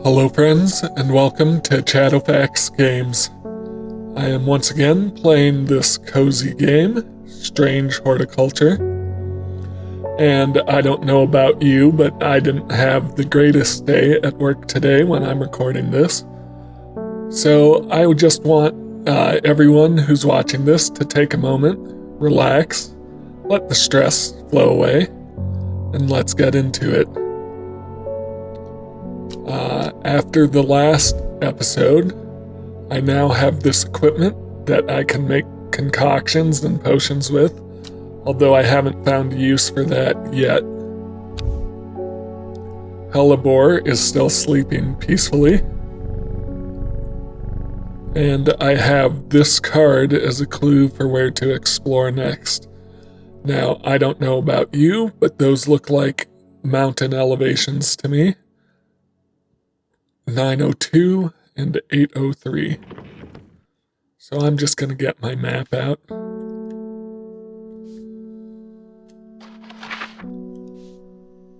Hello friends, and welcome to Chattofax Games. I am once again playing this cozy game, Strange Horticulture. And I don't know about you, but I didn't have the greatest day at work today when I'm recording this. So I would just want everyone who's watching this to take a moment, relax, let the stress flow away, and let's get into it. After the last episode, I now have this equipment that I can make concoctions and potions with, although I haven't found use for that yet. Hellebore is still sleeping peacefully. And I have this card as a clue for where to explore next. Now, I don't know about you, but those look like mountain elevations to me. 902 and 803. So I'm just going to get my map out.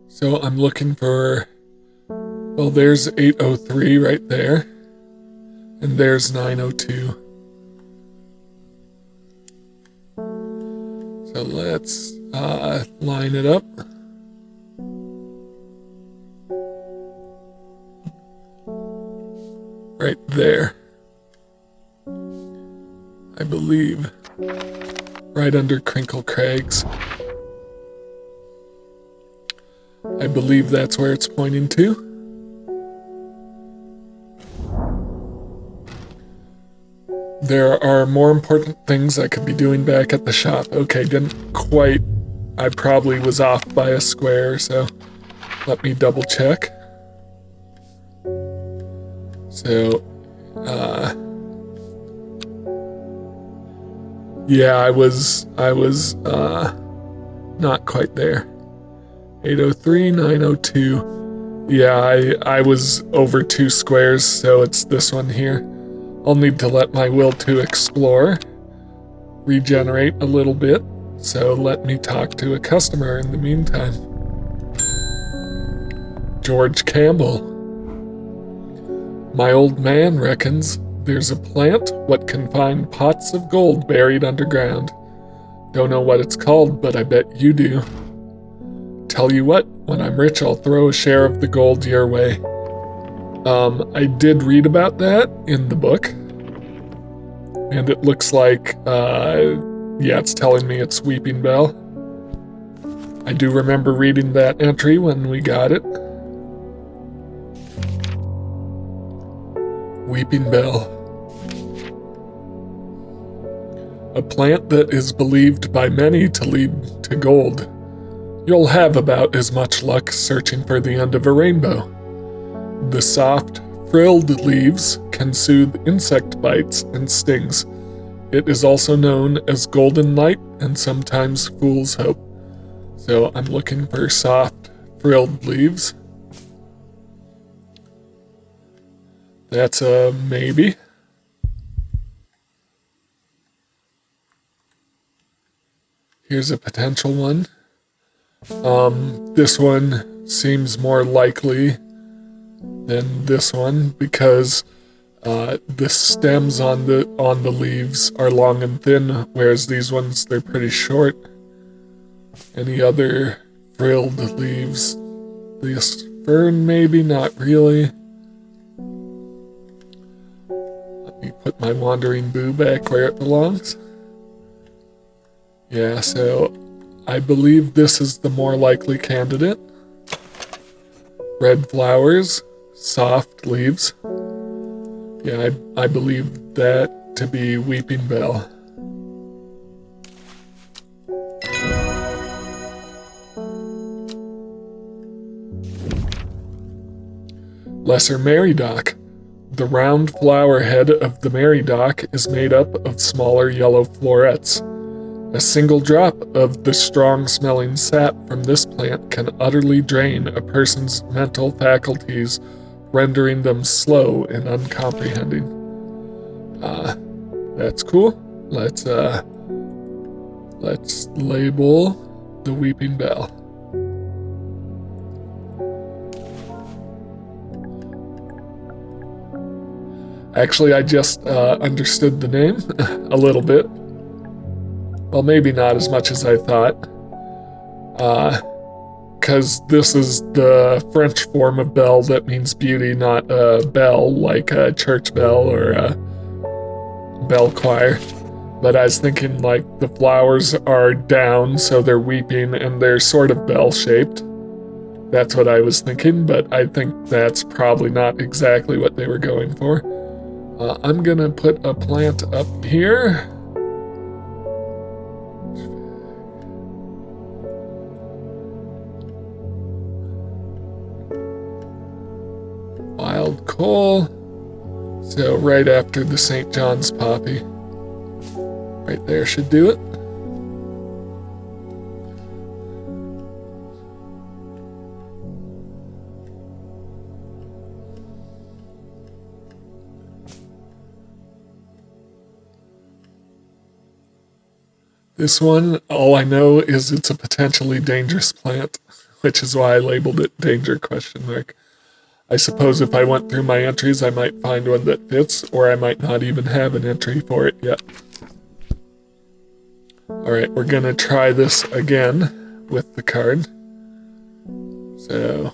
So I'm looking for, well, there's 803 right there, and there's 902. So let's line it up. Right there. I believe. Right under Crinkle Crags. I believe that's where it's pointing to. There are more important things I could be doing back at the shop. Okay, didn't quite. I probably was off by a square, so let me double check. So, yeah, I was not quite there. 803, 902. Yeah, I was over 2 squares, so it's this one here. I'll need to let my will to explore regenerate a little bit, so let me talk to a customer in the meantime. George Campbell. My old man reckons there's a plant what can find pots of gold buried underground. Don't know what it's called, but I bet you do. Tell you what, when I'm rich, I'll throw a share of the gold your way. I did read about that in the book. And it looks like, yeah, it's telling me it's Weeping Bell. I do remember reading that entry when we got it. Weeping Bell. A plant that is believed by many to lead to gold. You'll have about as much luck searching for the end of a rainbow. The soft, frilled leaves can soothe insect bites and stings. It is also known as golden light and sometimes fool's hope. So I'm looking for soft, frilled leaves. That's a maybe. Here's a potential one. This one seems more likely than this one because the stems on the leaves are long and thin, whereas these ones, they're pretty short. Any other frilled leaves? This fern maybe, not really. Put my wandering boo back where it belongs. Yeah, so I believe this is the more likely candidate. Red flowers, soft leaves. Yeah, I believe that to be Weeping Bell. Lesser Marydock. The round flower head of the Marydock is made up of smaller yellow florets. A single drop of the strong-smelling sap from this plant can utterly drain a person's mental faculties, rendering them slow and uncomprehending. That's cool. Let's label the Weeping Bell. Actually, I just understood the name a little bit. Well, maybe not as much as I thought. Because this is the French form of bell that means beauty, not a bell like a church bell or a bell choir. But I was thinking like the flowers are down, so they're weeping, and they're sort of bell-shaped. That's what I was thinking, but I think that's probably not exactly what they were going for. I'm gonna put a plant up here. Wild coal. So right after the St. John's poppy. Right there should do it. This one, all I know is it's a potentially dangerous plant, which is why I labeled it danger ? I suppose if I went through my entries, I might find one that fits, or I might not even have an entry for it yet. Alright, we're gonna try this again with the card. So...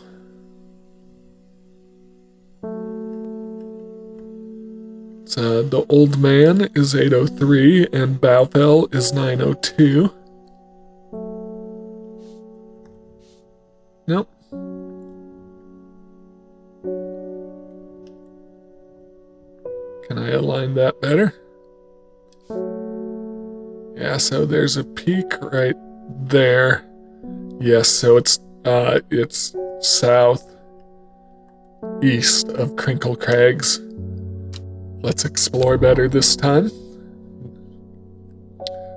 the old man is 803 and Baufel is 902. Nope. Can I align that better? Yeah, so there's a peak right there. Yes, so it's south east of Crinkle Crags. Let's explore better this time.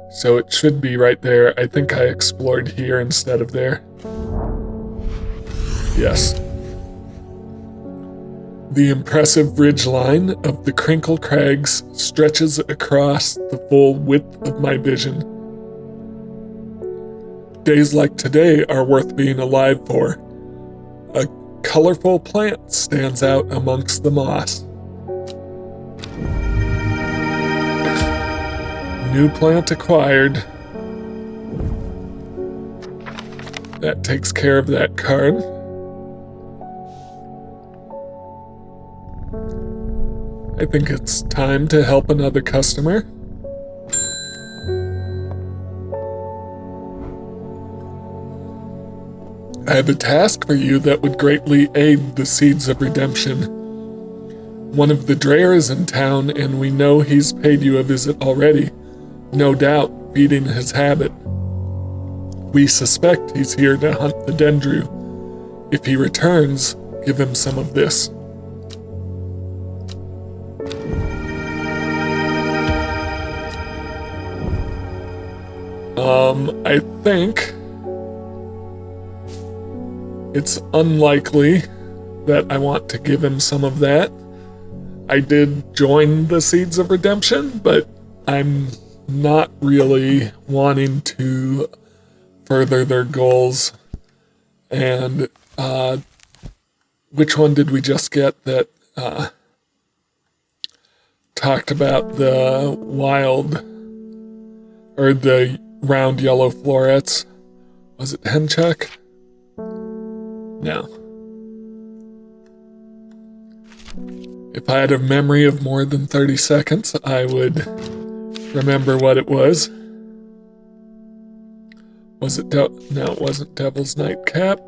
So it should be right there. I think I explored here instead of there. Yes. The impressive ridge line of the Crinkle Crags stretches across the full width of my vision. Days like today are worth being alive for. A colorful plant stands out amongst the moss. New plant acquired. That takes care of that card. I think it's time to help another customer. I have a task for you that would greatly aid the Seeds of Redemption. One of the Dreyer is in town, and we know he's paid you a visit already. No doubt, feeding his habit. We suspect he's here to hunt the Dendru. If he returns, give him some of this. I think it's unlikely that I want to give him some of that. I did join the Seeds of Redemption, but I'm not really wanting to further their goals. And which one did we just get that talked about the wild or the round yellow florets? Was it Henchuk? No. If I had a memory of more than 30 seconds, I would remember what it was. Was it no, it wasn't Devil's Nightcap.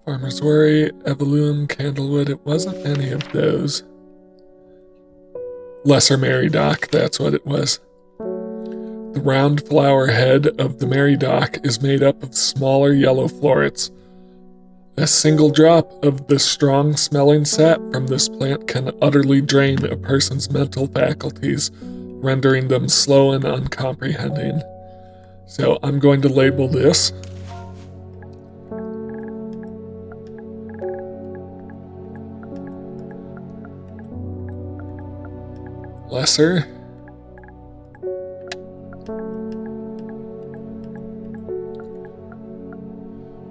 Farmer's Worry, Evoluum, Candlewood, it wasn't any of those. Lesser Mary Dock, that's what it was. The round flower head of the Mary Dock is made up of smaller yellow florets. A single drop of the strong-smelling sap from this plant can utterly drain a person's mental faculties, rendering them slow and uncomprehending. So I'm going to label this Lesser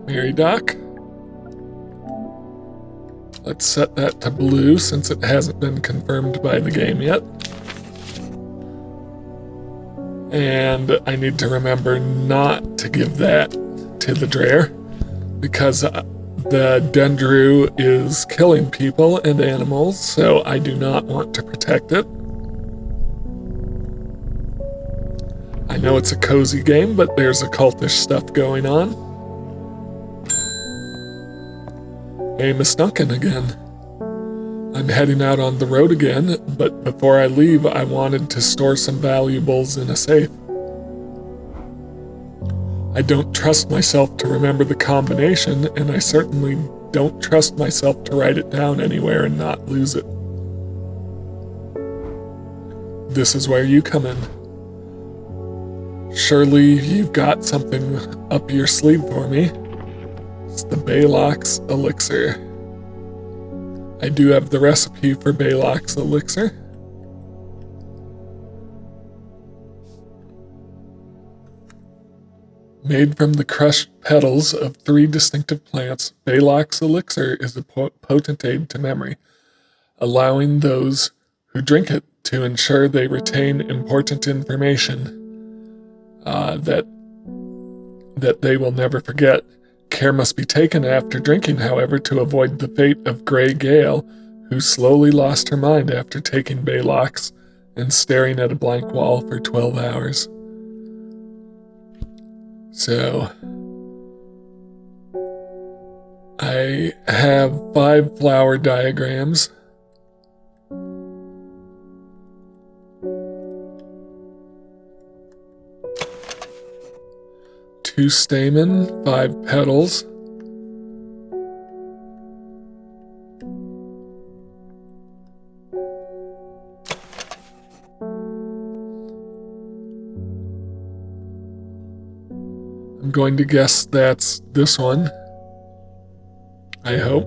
Mary Dock. Let's set that to blue since it hasn't been confirmed by the game yet. And I need to remember not to give that to the Dreher, because the Dendru is killing people and animals, so I do not want to protect it. I know it's a cozy game, but there's occultish stuff going on. Hey, Miss Duncan again. I'm heading out on the road again, but before I leave, I wanted to store some valuables in a safe. I don't trust myself to remember the combination, and I certainly don't trust myself to write it down anywhere and not lose it. This is where you come in. Surely you've got something up your sleeve for me. It's the Balok's elixir. I do have the recipe for Balok's elixir. Made from the crushed petals of 3 distinctive plants, Balok's elixir is a potent aid to memory, allowing those who drink it to ensure they retain important information that they will never forget. Care must be taken after drinking, however, to avoid the fate of Grey Gale, who slowly lost her mind after taking Balok's and staring at a blank wall for 12 hours. So, I have 5 flower diagrams. Two stamen, 5 petals. I'm going to guess that's this one. I hope.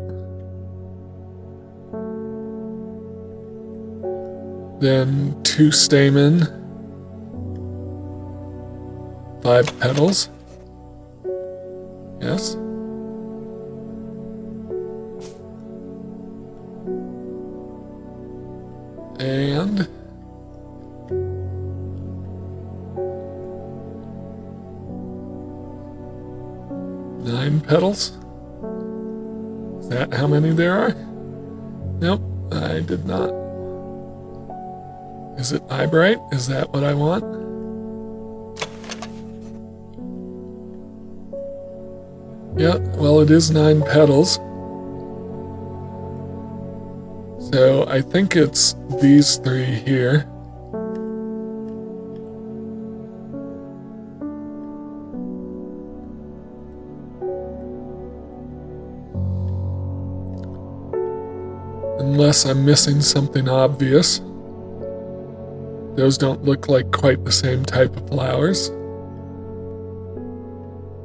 Then 2 stamen, 5 petals. Yes. And 9 petals. Is that how many there are? Nope, I did not. Is it eyebright? Is that what I want? Yeah, well, it is 9 petals. So I think it's these 3 here. Unless I'm missing something obvious. Those don't look like quite the same type of flowers.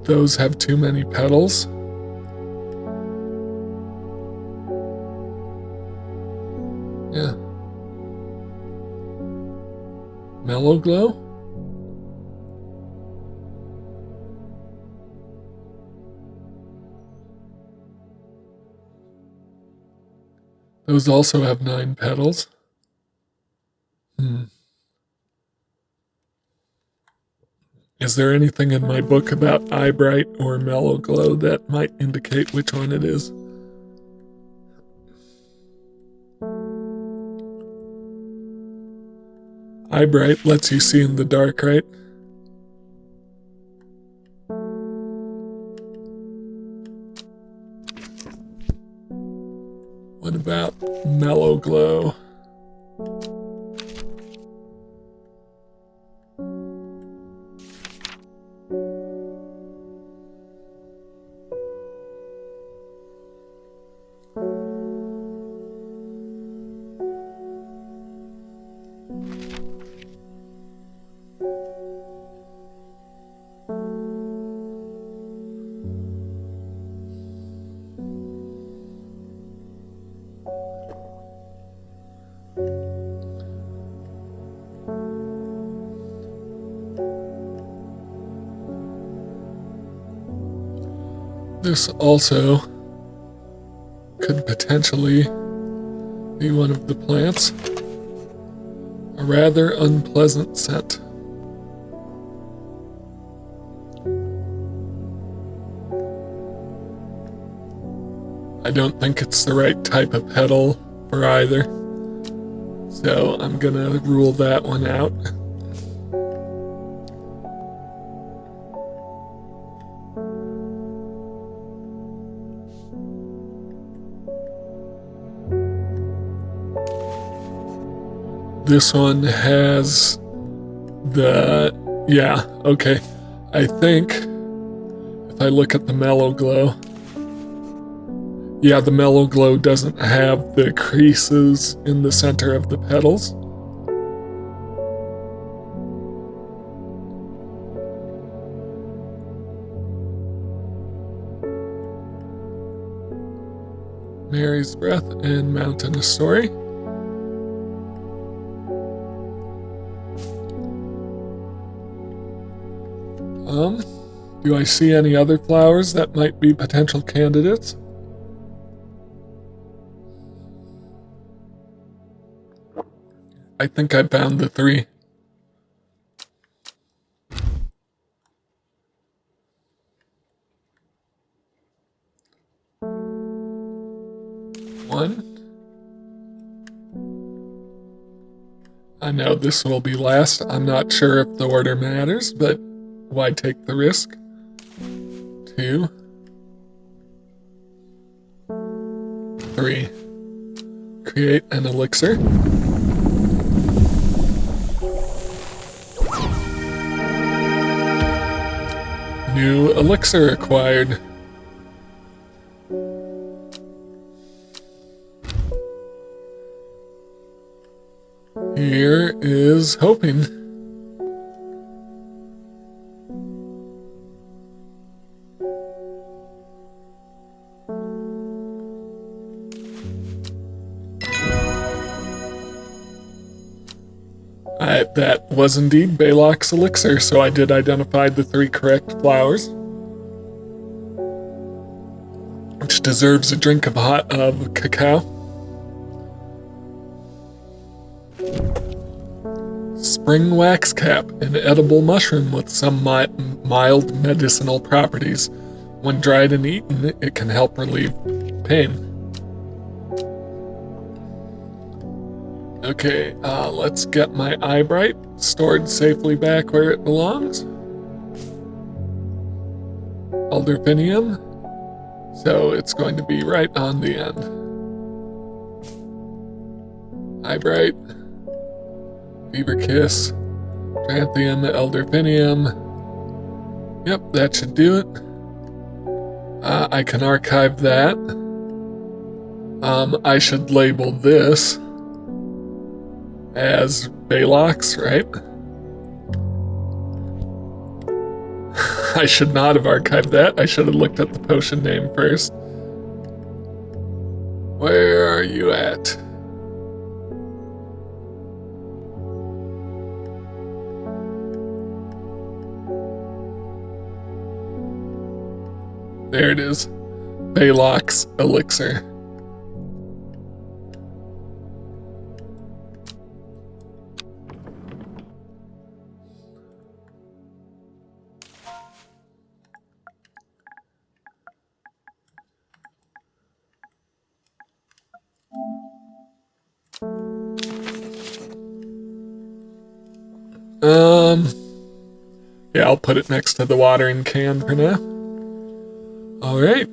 Those have too many petals. Yeah. Mellow glow? Those also have 9 petals. Is there anything in my book about eyebright or mellow glow that might indicate which one it is? Eyebright lets you see in the dark, right? What about mellow glow? This also could potentially be one of the plants. A rather unpleasant scent. I don't think it's the right type of petal for either, so I'm gonna rule that one out. This one has okay. I think if I look at the mellow glow, the mellow glow doesn't have the creases in the center of the petals. Mary's Breath and Mountainous Story. Do I see any other flowers that might be potential candidates? I think I found the 3. One. I know this will be last. I'm not sure if the order matters, but why take the risk? 2. 3. Create an elixir. New elixir acquired. Here is hoping. That was indeed Balok's elixir, so I did identify the 3 correct flowers, which deserves a drink of cacao. Spring wax cap, an edible mushroom with some mild medicinal properties. When dried and eaten, it can help relieve pain. Okay, let's get my eyebright stored safely back where it belongs. Elderfinium, so it's going to be right on the end. Eyebright, Fever Kiss, Trantium, Elderfinium. Yep, that should do it. I can archive that. I should label this as Balok's, right? I should not have archived that. I should have looked at the potion name first. Where are you at? There it is. Balok's elixir. Yeah, I'll put it next to the watering can for now. All right.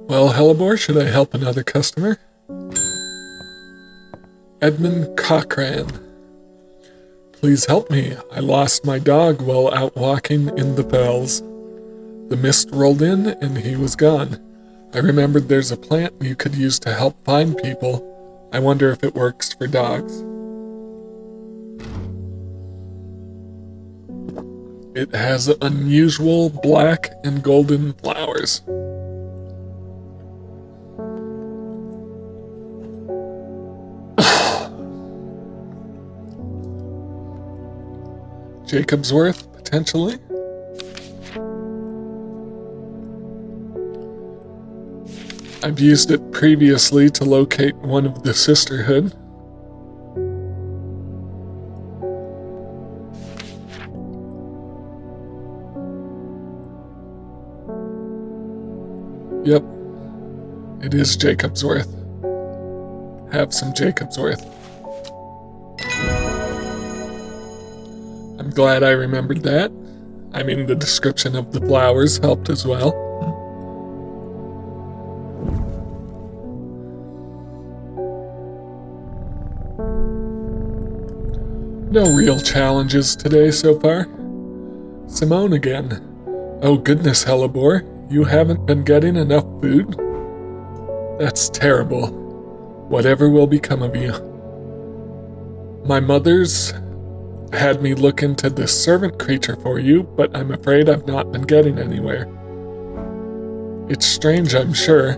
Well, Hellebore, should I help another customer? Edmund Cochran. Please help me. I lost my dog while out walking in the fells. The mist rolled in and he was gone. I remembered there's a plant you could use to help find people. I wonder if it works for dogs. It has unusual black and golden flowers. Jacobsworth, potentially? I've used it previously to locate one of the Sisterhood. Yep, it is Jacobsworth. Have some Jacobsworth. I'm glad I remembered that. I mean, the description of the flowers helped as well. No real challenges today so far. Simone again. Oh goodness, Hellebore, you haven't been getting enough food? That's terrible. Whatever will become of you. My mother's had me look into this servant creature for you, but I'm afraid I've not been getting anywhere. It's strange, I'm sure.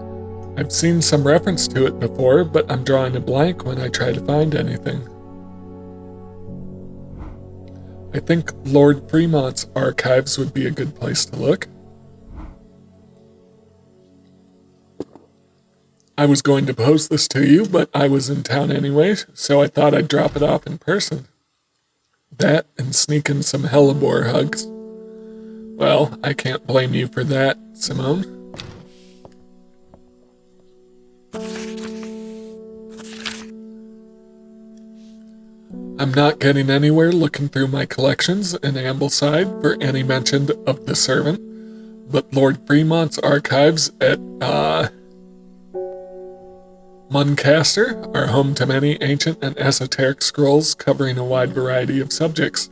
I've seen some reference to it before, but I'm drawing a blank when I try to find anything. I think Lord Fremont's archives would be a good place to look. I was going to post this to you, but I was in town anyway, so I thought I'd drop it off in person. That and sneak in some Hellebore hugs. Well, I can't blame you for that, Simone. I'm not getting anywhere looking through my collections in Ambleside for any mention of the servant, but Lord Fremont's archives at, Muncaster are home to many ancient and esoteric scrolls covering a wide variety of subjects.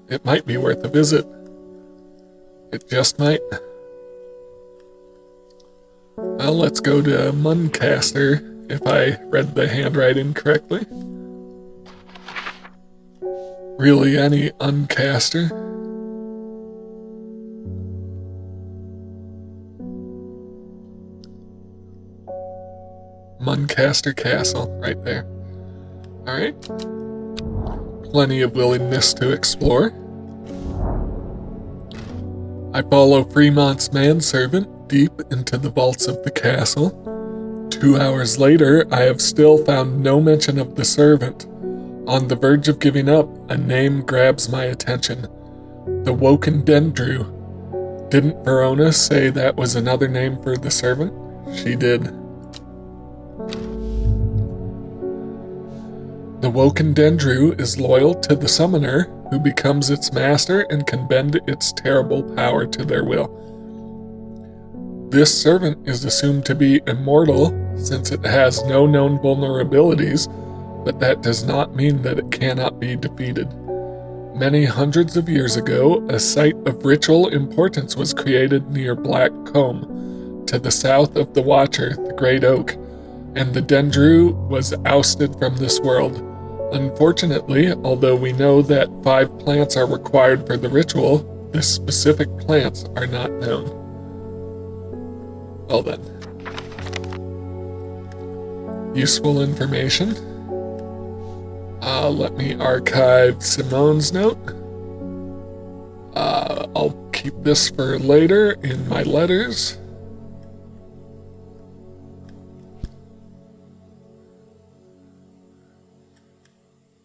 It might be worth a visit. It just might. Well, let's go to Muncaster, if I read the handwriting correctly. Really, any Uncaster? Muncaster Castle, right there. Alright. Plenty of willingness to explore. I follow Fremont's manservant deep into the vaults of the castle. 2 hours later, I have still found no mention of the servant. On the verge of giving up, a name grabs my attention. The Woken Dendru. Didn't Verona say that was another name for the servant? She did. The Woken Dendru is loyal to the summoner, who becomes its master and can bend its terrible power to their will. This servant is assumed to be immortal, since it has no known vulnerabilities, but that does not mean that it cannot be defeated. Many hundreds of years ago, a site of ritual importance was created near Black Combe, to the south of the Watcher, the Great Oak, and the Dendru was ousted from this world. Unfortunately, although we know that 5 plants are required for the ritual, the specific plants are not known. Well then. Useful information. Let me archive Simone's note. I'll keep this for later in my letters.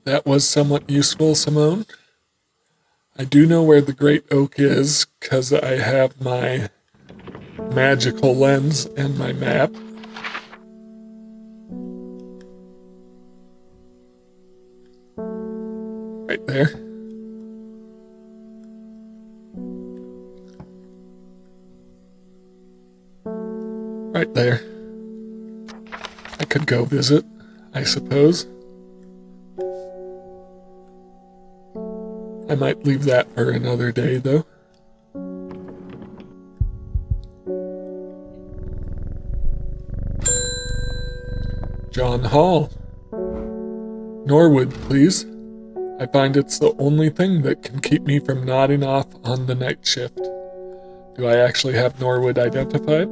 That was somewhat useful, Simone. I do know where the Great Oak is, because I have my magical lens and my map. Right there. Right there. I could go visit, I suppose. I might leave that for another day, though. John Hall. Norwood, please. I find it's the only thing that can keep me from nodding off on the night shift. Do I actually have Norwood identified?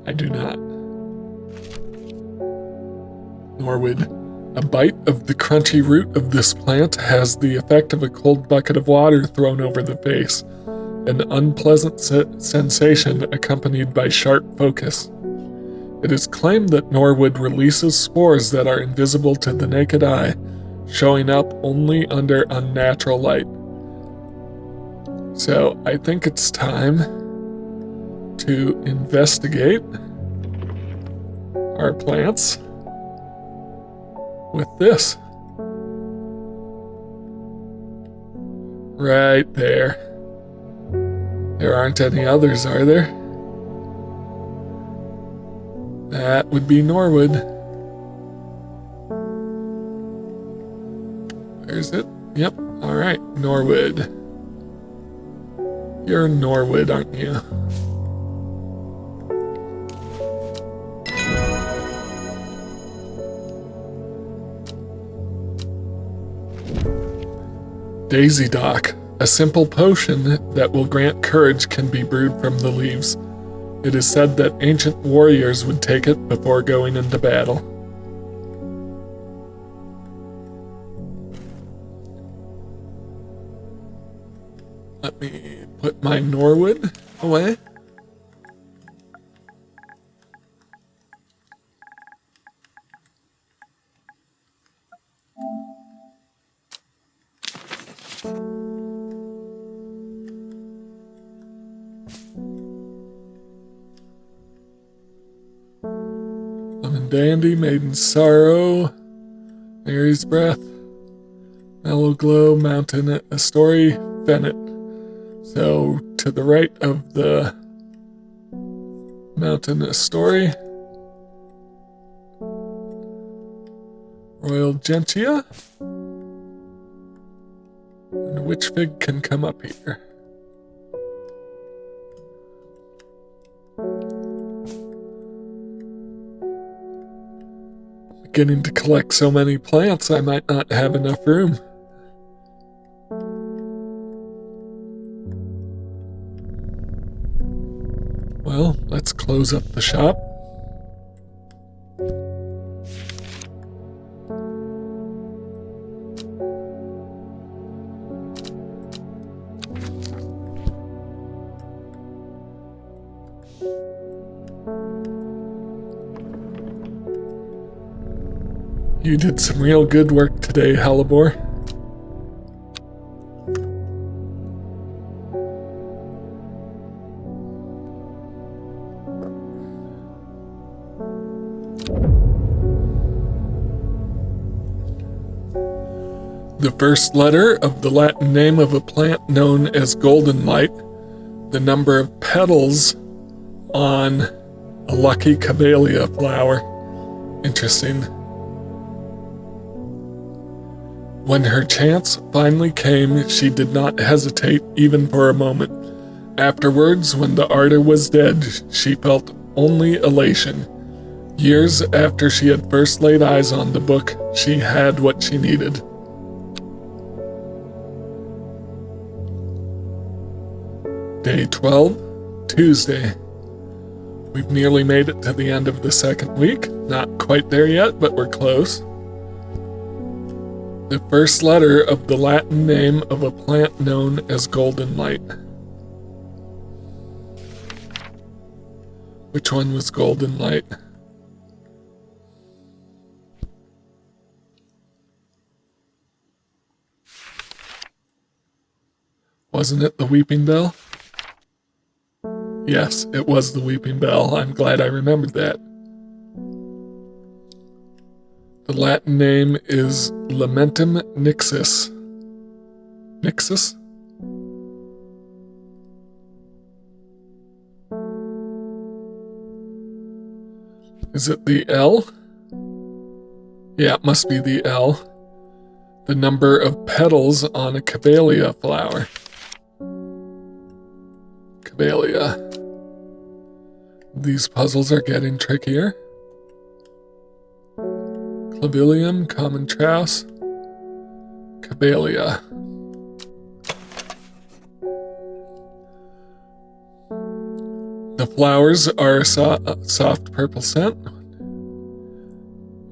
I do not. Norwood. A bite of the crunchy root of this plant has the effect of a cold bucket of water thrown over the face, an unpleasant sensation accompanied by sharp focus. It is claimed that Norwood releases spores that are invisible to the naked eye, showing up only under unnatural light. So I think it's time to investigate our plants with this. Right there. There aren't any others, are there? That would be Norwood. Where is it? Yep. All right, Norwood. You're Norwood, aren't you? Daisy Dock. A simple potion that will grant courage can be brewed from the leaves. It is said that ancient warriors would take it before going into battle. Let me put my Norwood away. Lemon Dandy, Maiden's Sorrow, Mary's Breath, Mellow Glow, Mountain Astory, Bennett. So to the right of the Mountain Astory, Royal Gentian, and which fig can come up here? Beginning to collect so many plants, I might not have enough room. Well, let's close up the shop. You did some real good work today, Hellebore. The first letter of the Latin name of a plant known as golden light, the number of petals on a lucky camellia flower. Interesting. When her chance finally came, she did not hesitate even for a moment. Afterwards, when the ardor was dead, she felt only elation. Years after she had first laid eyes on the book, she had what she needed. Day 12, Tuesday. We've nearly made it to the end of the second week. Not quite there yet, but we're close. The first letter of the Latin name of a plant known as golden light. Which one was golden light? Wasn't it the weeping bell? Yes, it was the weeping bell. I'm glad I remembered that. The Latin name is Lamentum nixus. Nixus? Is it the L? Yeah, it must be the L. The number of petals on a camellia flower. Camellia. These puzzles are getting trickier. Clavilium, common trowse, camellia. The flowers are a soft purple scent,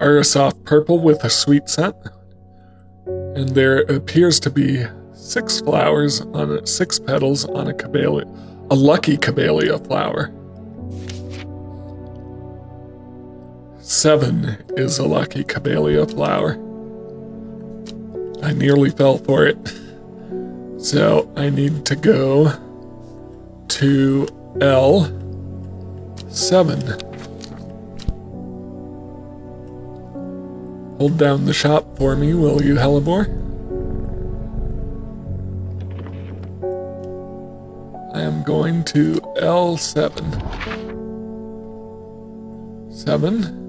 are a soft purple with a sweet scent, and there appears to be 6 flowers on 6 petals on a lucky camellia flower. 7 is a lucky camellia flower. I nearly fell for it. So I need to go to L7. Hold down the shop for me, will you, Hellebore? I am going to L7. 7.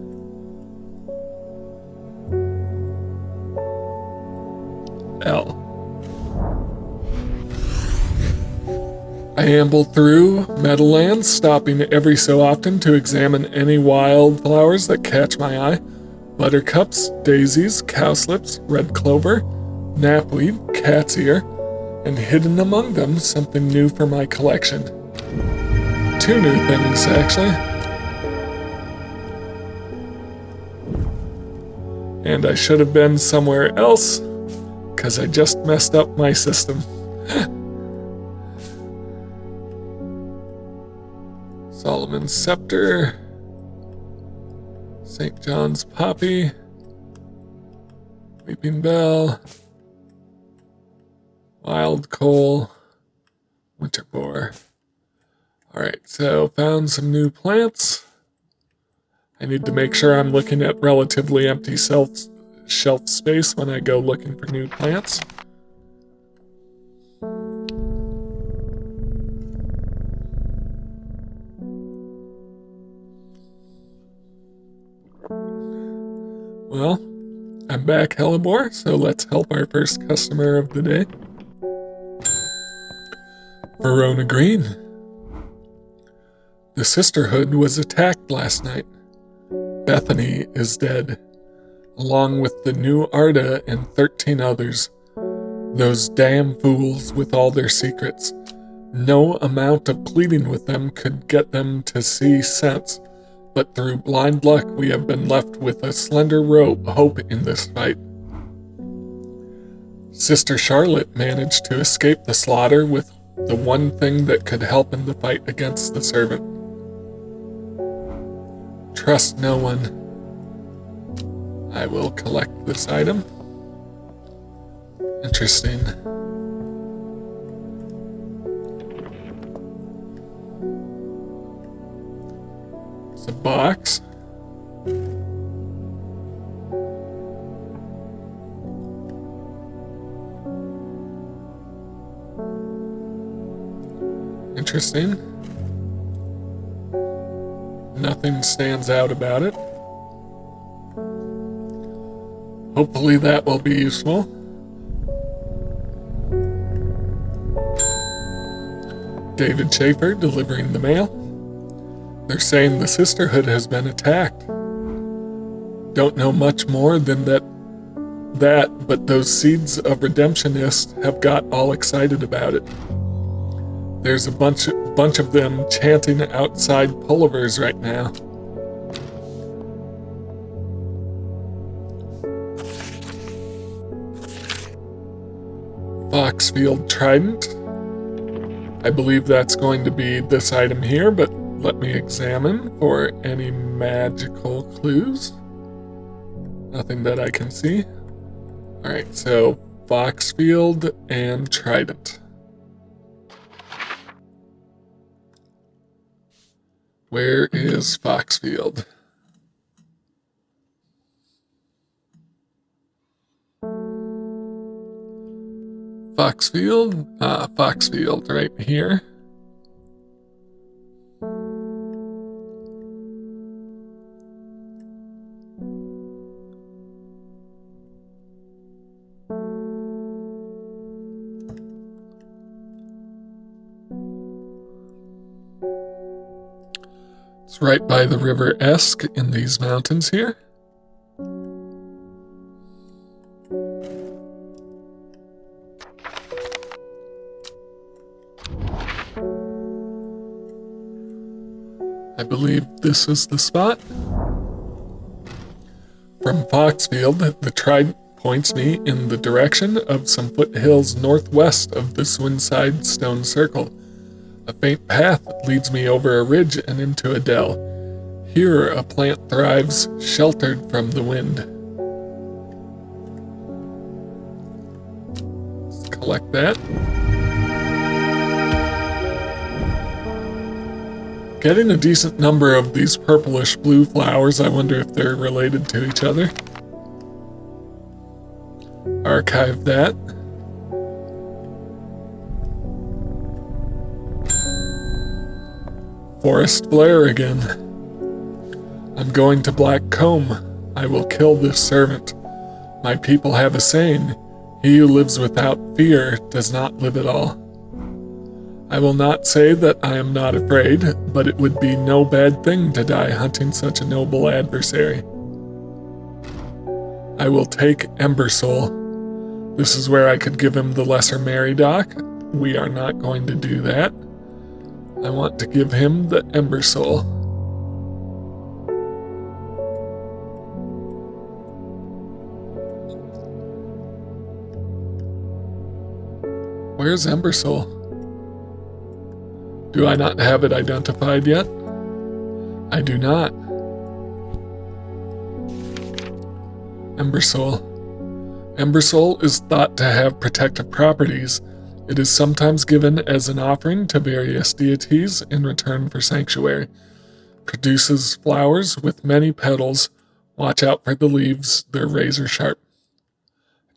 L. I amble through Meadowlands, stopping every so often to examine any wildflowers that catch my eye. Buttercups, daisies, cowslips, red clover, knapweed, cat's ear, and hidden among them something new for my collection. 2 new things, actually. And I should have been somewhere else, because I just messed up my system. Solomon's Scepter, St. John's Poppy, Weeping Bell, Wild Coal, Winter Boar. Alright, so found some new plants. I need to make sure I'm looking at relatively empty shelf space when I go looking for new plants. Well, I'm back, Hellebore, so let's help our first customer of the day. Verona Green. The Sisterhood was attacked last night. Bethany is dead, along with the new Arda and 13 others. Those damn fools with all their secrets. No amount of pleading with them could get them to see sense. But through blind luck, we have been left with a slender hope in this fight. Sister Charlotte managed to escape the slaughter with the one thing that could help in the fight against the servant. Trust no one. I will collect this item. Interesting. A box. Interesting. Nothing stands out about it. Hopefully that will be useful. David Schaefer delivering the mail. They're saying the Sisterhood has been attacked. Don't know much more than that, but those seeds of redemptionists have got all excited about it. There's a bunch of them chanting outside Pulliver's right now. Foxfield Trident. I believe that's going to be this item here, but let me examine for any magical clues. Nothing that I can see. Alright, so Foxfield and Trident. Where is Foxfield? Foxfield right here. It's right by the River Esk in these mountains here. I believe this is the spot. From Foxfield, the trident points me in the direction of some foothills northwest of the Swinside Stone Circle. A faint path leads me over a ridge and into a dell. Here a plant thrives, sheltered from the wind. Let's collect that. Getting a decent number of these purplish blue flowers. I wonder if they're related to each other. Archive that. Forest Blair again. I'm going to Black Combe. I will kill this servant. My people have a saying, he who lives without fear does not live at all. I will not say that I am not afraid, but it would be no bad thing to die hunting such a noble adversary. I will take Embersoul. This is where I could give him the Lesser Meridoc. We are not going to do that. I want to give him the Embersoul. Where's Embersoul? Do I not have it identified yet? I do not. Embersoul. Embersoul is thought to have protective properties. It is sometimes given as an offering to various deities in return for sanctuary. Produces flowers with many petals. Watch out for the leaves, they're razor sharp.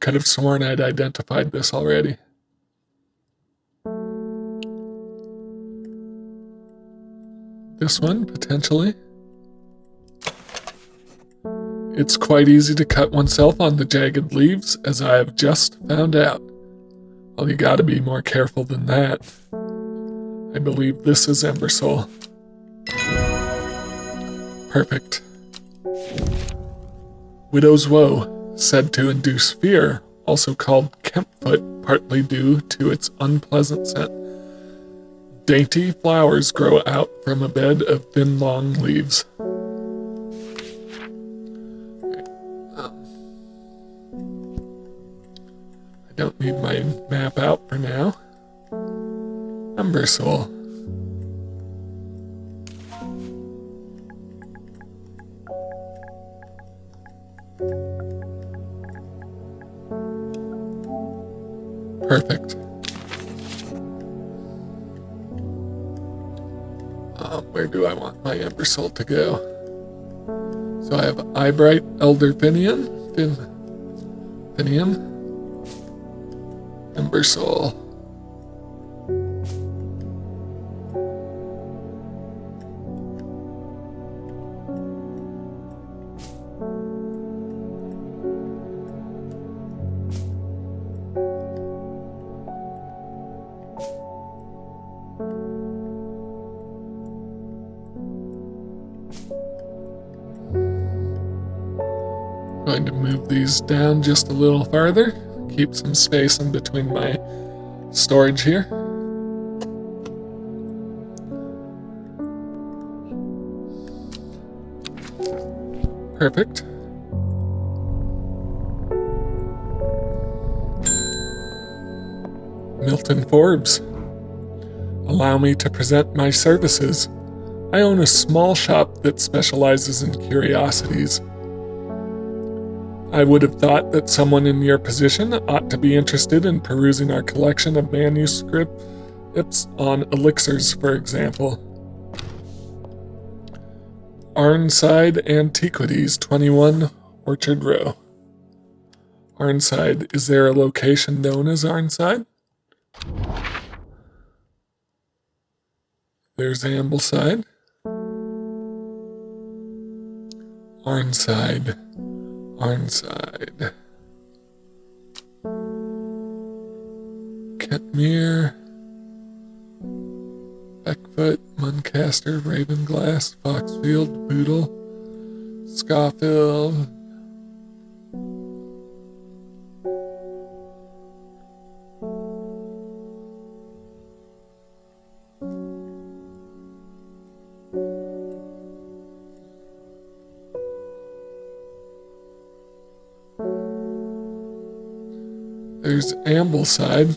Could have sworn I'd identified this already. This one, potentially. It's quite easy to cut oneself on the jagged leaves, as I have just found out. Well, you gotta be more careful than that. I believe this is Embersoul. Perfect. Widow's Woe, said to induce fear, also called Kempfoot, partly due to its unpleasant scent. Dainty flowers grow out from a bed of thin, long leaves. I don't need my map out for now. Embersoul. Perfect. Where do I want my Embersoul to go? So I have Eyebright, Elder Finium, Embersoul. Going to move these down just a little farther, keep some space in between my storage here. Perfect. Milton Forbes. Allow me to present my services. I own a small shop that specializes in curiosities. I would have thought that someone in your position ought to be interested in perusing our collection of manuscripts on elixirs, for example. Arnside Antiquities, 21 Orchard Row. Arnside, is there a location known as Arnside? There's Ambleside. Arnside. Kentmere, Beckfoot, Muncaster, Ravenglass, Foxfield, Bootle, Schofield. There's Ambleside.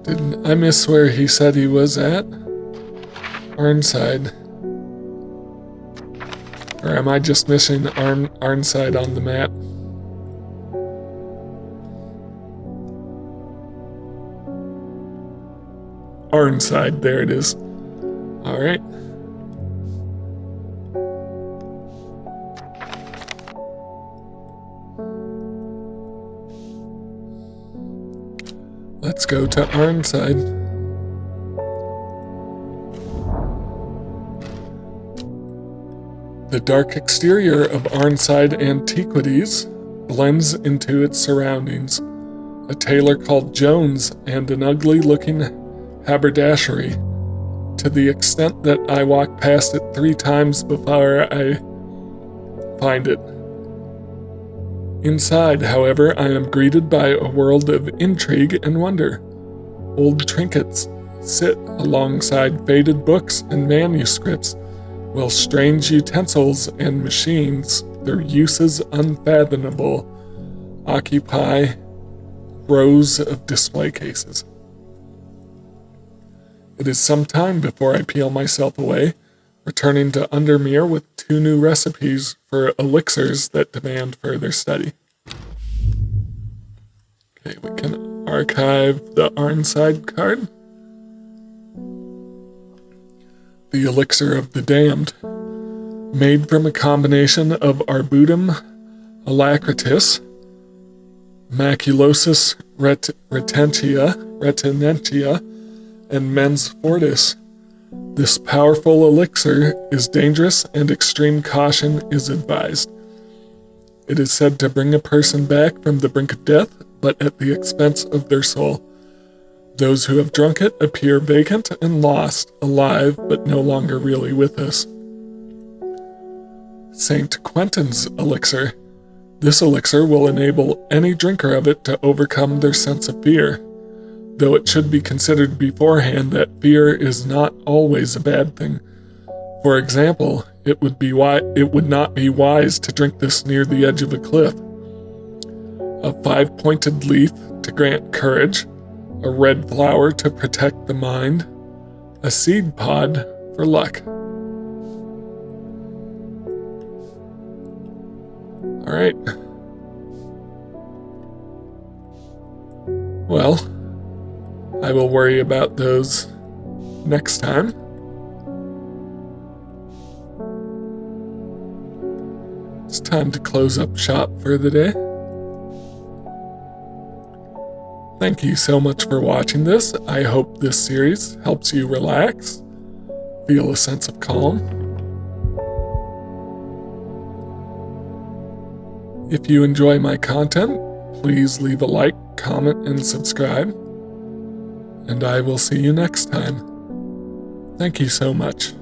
Didn't I miss where he said he was at? Arnside. Or am I just missing Arnside on the map? Arnside, there it is. Alright. Let's go to Arnside. The dark exterior of Arnside Antiquities blends into its surroundings. A tailor called Jones and an ugly-looking haberdashery, to the extent that I walk past it 3 times before I find it. Inside, however, I am greeted by a world of intrigue and wonder. Old trinkets sit alongside faded books and manuscripts, while strange utensils and machines, their uses unfathomable, occupy rows of display cases. It is some time before I peel myself away, returning to Undermere with 2 new recipes for elixirs that demand further study. Okay, we can archive the Arnside card. The elixir of the damned, made from a combination of Arbutum alacritus, Maculosus retinentia, and Mens Fortis. This powerful elixir is dangerous and extreme caution is advised. It is said to bring a person back from the brink of death, but at the expense of their soul. Those who have drunk it appear vacant and lost, alive, but no longer really with us. Saint Quentin's elixir. This elixir will enable any drinker of it to overcome their sense of fear, though it should be considered beforehand that fear is not always a bad thing. For example, it would not be wise to drink this near the edge of a cliff. A 5-pointed leaf to grant courage, a red flower to protect the mind, a seed pod for luck. Alright. Well, I will worry about those next time. It's time to close up shop for the day. Thank you so much for watching this. I hope this series helps you relax, feel a sense of calm. If you enjoy my content, please leave a like, comment, and subscribe. And I will see you next time. Thank you so much.